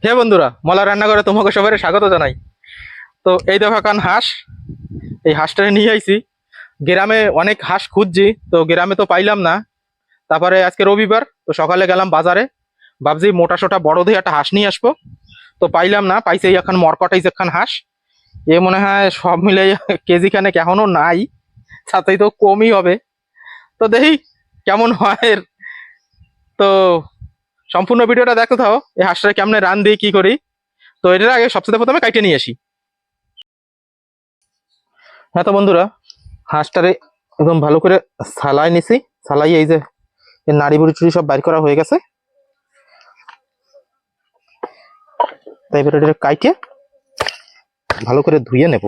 হে বন্ধুরা, মলা রান্নাঘরে তোমাকে সবাই স্বাগত জানাই। তো এই দেখো এখন হাঁস, এই হাঁসটা নিয়ে আইছি। গ্রামে অনেক হাঁস খুঁজছি, তো গ্রামে তো পাইলাম না। তারপরে আজকে রবিবার, তো সকালে গেলাম বাজারে, ভাবছি মোটা সোটা বড় দিয়ে একটা হাঁস নিয়ে আসবো। তো পাইলাম না, পাইছে এই এখন মরকটাইছে একখান হাঁস। এ মনে হয় সব মিলে কেজি খানেক এখনো নাই, তাতেই তো কমই হবে। তো দেখি কেমন হয় তো সম্পূর্ণ ভিডিওটা দেখো, থাও এই হাঁসটা কেমনে রান দিয়ে কি করি। তো এটার আগে সবচেয়ে প্রথমে কাইটে নিয়ে আসি। হ্যাঁ তো বন্ধুরা, হাঁসটারে একদম ভালো করে সালাই নিছি। সালাই এই যে এর নাড়ি বুড়ি চুড়ি সব বাইর করা হয়ে গেছে। তাই এবার এটা কাইটে ভালো করে ধুয়ে নেব।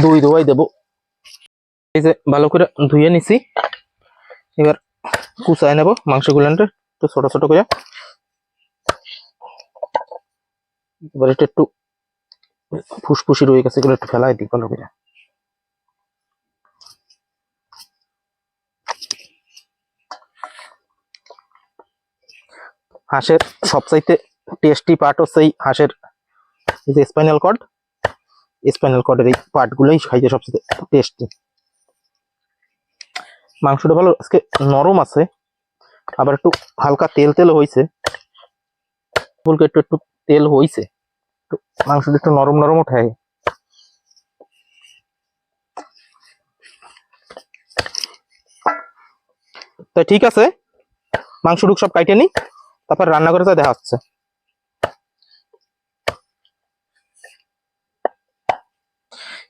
দুই ধোয়াই দেব। এই যে ভালো করে ধুয়ে নিছি, এবার কুচায় নেব মাংসগুলো একটু ছোট ছোট করে। এবার এটা একটু ফুসফুসি রয়ে গেছে, এগুলো একটু ফেলাই দিই ভালো করে। হাঁসের সবচাইতে টেস্টি পার্ট হচ্ছে এই হাঁসের যে স্পাইনাল কর্ড। স্পাইনাল কর্ডের এই পার্ট গুলোই খাইতে সবচেয়ে টেস্টি। মাংসটা ভালো আজকে নরম আছে, আবার একটু হালকা তেল তেল হয়েছে। ফুলকে একটু একটু তেল হয়েছে, মাংসটা একটু নরম নরম ওঠে। তো ঠিক আছে, মাংসটুক সব কাইটে নি, তারপর রান্না করে দেখা হচ্ছে।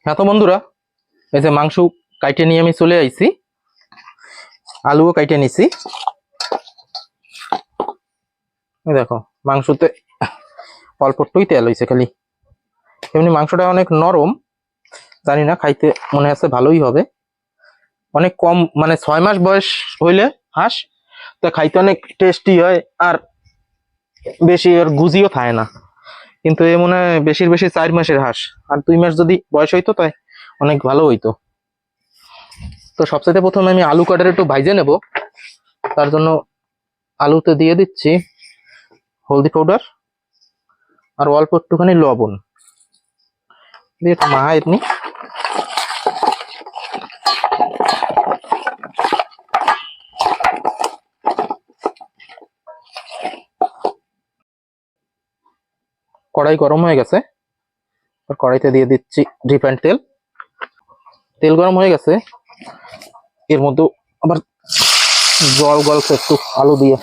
হ্যাঁ তো বন্ধুরা, এই যে মাংস কাইটে নিয়ে আমি চলে আইছি, আলুও কাইটে নিছি। দেখো মাংসতে অল্প একটুই তেল হয়েছে খালি। এমনি মাংসটা অনেক নরম, জানি না খাইতে মনে আছে ভালোই হবে। অনেক কম মানে 6 মাস বয়স হইলে হাঁস তো খাইতে অনেক টেস্টি হয়, আর বেশি আর গুজিও থাকে না। কিন্তু এ মনে হয় বেশির বেশি 4 মাসের হাঁস, আর 2 মাস যদি বয়স হইতো তাই অনেক ভালো হইতো। তো সবচেয়ে প্রথমে আমি আলু কাটার একটু ভাইজে নেব। তার জন্য আলুতে দিয়ে দিচ্ছি হলদি পাউডার আর অল্প একটুখানি লবণ দিয়ে একটু মাখাই নি। কড়াই গরম হয়ে গেছে, কড়াইতে দিয়ে দিচ্ছি রিফাইন্ড তেল। তেল গরম হয়ে গেছে, এর মধ্যে আবার জল গলছে একটু আলু দিয়ে।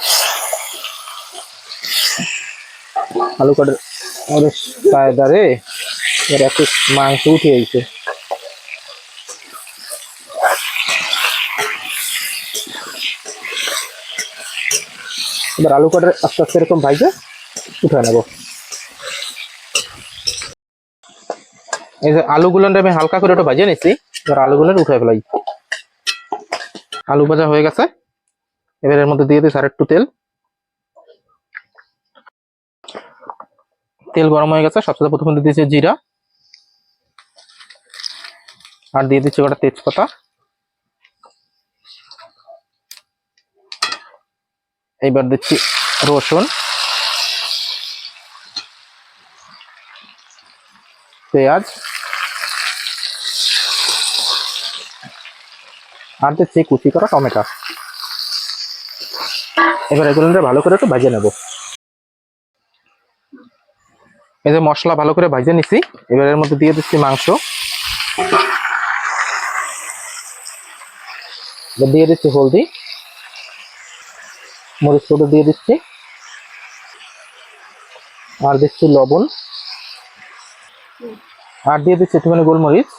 আলু কাটার কায়দারে এর একটু মাংস উঠে গেছে। এবার আলু কাটার আস্তে আস্তে এরকম ভাইজে উঠে নেব। এই যে আলুগুলো আমি হালকা করে একটু ভাজিয়ে নিচ্ছি, এবার আলুগুলো উঠে ফেলাই। আলু ভাজা হয়ে গেছে, এবার এর মধ্যে দিয়ে দিচ্ছি আর একটু তেল। তেল গরম হয়ে গেছে, সবচেয়ে প্রথমে দিয়ে দিচ্ছি জিরা, আর দিয়ে দিচ্ছি ওটা তেজপাতা। এইবার দিচ্ছি রসুন, পেঁয়াজ, আর দিচ্ছি কুচি করা টমেটো। এবার এগুলো ভালো করে একটু ভেজে নেব। এই যে মশলা ভালো করে ভেজে নিছি, এবার এর মধ্যে দিয়ে দিচ্ছি মাংস, দিয়ে দিচ্ছি হলদি, মরিচ পাউডার দিয়ে দিচ্ছি, আর দিচ্ছি লবণ, আর দিয়ে দিচ্ছি একটুখানি গোলমরিচ।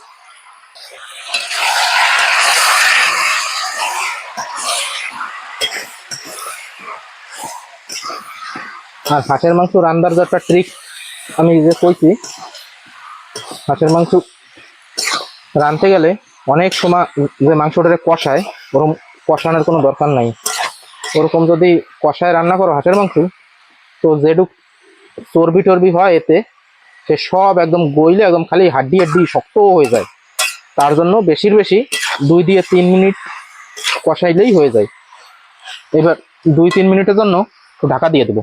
আর হাঁসের মাংস রান্নার যে একটা ট্রিক আমি যে কইছি, হাঁসের মাংস রাঁধতে গেলে অনেক সময় যে মাংসটা কষায়, ওরকম কষানোর কোনো দরকার নাই। ওরকম যদি কষায় রান্না করো হাঁসের মাংস, তো যেটুক চর্বি টর্বি হয় এতে, সে সব একদম গইলে একদম খালি হাড্ডি হাড্ডি শক্ত হয়ে যায়। তার জন্য বেশির বেশি 2 থেকে 3 মিনিট কষাইলেই হয়ে যায়। এবার 2-3 মিনিটের জন্য ঢাকা দিয়ে দেবো।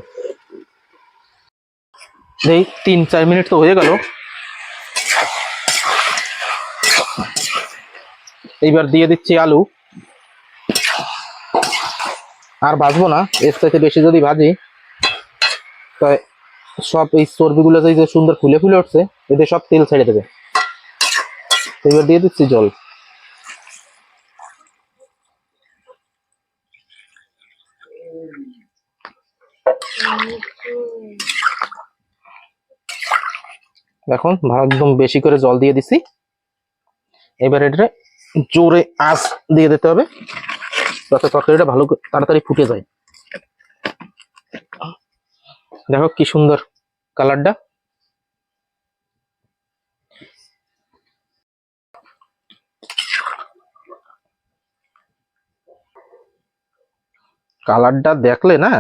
এই 3-4 মিনিট তো হয়ে গেল। এইবার দিয়ে দিচ্ছি আলু। আর ভাজবো না, এর চাইতে বেশি যদি ভাজি তাই সব এই চর্বিগুলো যে সুন্দর ফুলে ফুলে উঠছে, এতে সব তেল ছেড়ে দেবে। এবার দিয়ে দিচ্ছি জল। এখন একদম বেশি করে জল দিয়ে দিছি। এবার এটা জোরে আঁচ দিয়ে দিতে হবে, যাতে তরকারিটা ভালো তাড়াতাড়ি ফুটে যায়। দেখো কি সুন্দর কালারটা। কালারটা দেখলে না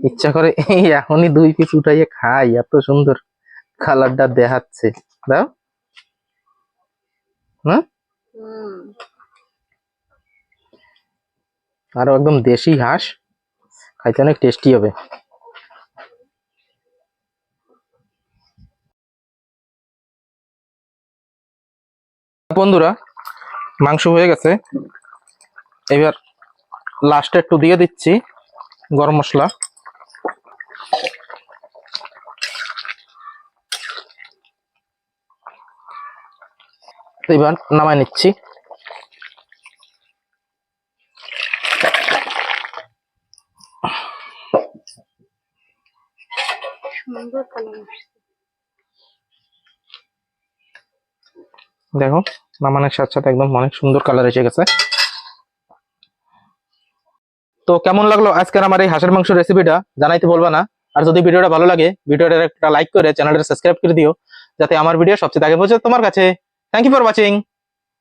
ইচ্ছা করে এই এখনই 2 পিস উঠাইয়ে খাই, এত সুন্দর কালারটা দেখাচ্ছে। দাও। হ্যাঁ, আরো একদম দেশি হাঁস, খাইতে অনেক টেস্টি হবে। বন্ধুরা, মাংস হয়ে গেছে। এবার লাস্টে একটু দিয়ে দিচ্ছি গরম মশলা। এবার নামাই নিচ্ছি। দেখো নামানোর সাথে সাথে একদম অনেক সুন্দর কালার এসে গেছে। তো কেমন লাগলো আজকের আমার এই হাঁসের মাংস রেসিপিটা জানাইতে বলবা না। আর যদি ভিডিওটা ভালো লাগে, ভিডিওটা একটা লাইক করে চ্যানেলটা সাবস্ক্রাইব করে দিও, যাতে আমার ভিডিও সবচেয়ে আগে পৌঁছে তোমার কাছে। Thank you for watching.